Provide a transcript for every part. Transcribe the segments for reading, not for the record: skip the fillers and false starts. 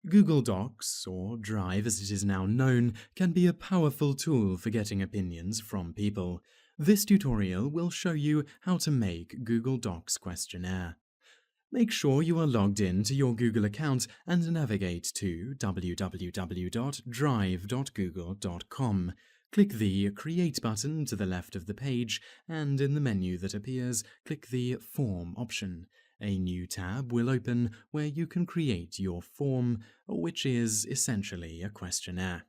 Google Docs, or Drive as it is now known, can be a powerful tool for getting opinions from people. This tutorial will show you how to make Google Docs Questionnaire. Make sure you are logged in to your Google account and navigate to www.drive.google.com. Click the Create button to the left of the page, and in the menu that appears, click the Form option. A new tab will open where you can create your form, which is essentially a questionnaire.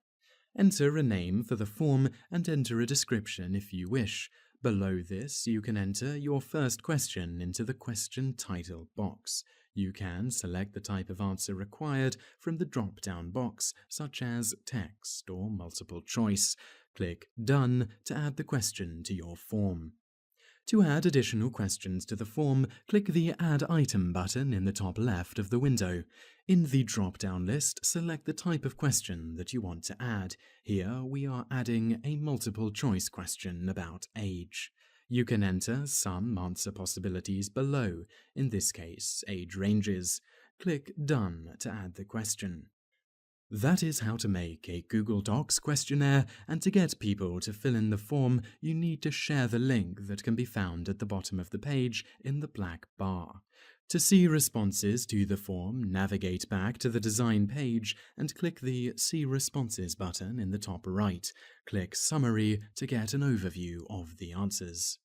Enter a name for the form and enter a description if you wish. Below this, you can enter your first question into the question title box. You can select the type of answer required from the drop-down box, such as text or multiple choice. Click Done to add the question to your form. To add additional questions to the form, click the Add Item button in the top left of the window. In the drop-down list, select the type of question that you want to add. Here, we are adding a multiple-choice question about age. You can enter some answer possibilities below, in this case, age ranges. Click Done to add the question. That is how to make a Google Docs questionnaire, and to get people to fill in the form, you need to share the link that can be found at the bottom of the page in the black bar. To see responses to the form, navigate back to the design page and click the See Responses button in the top right. Click Summary to get an overview of the answers.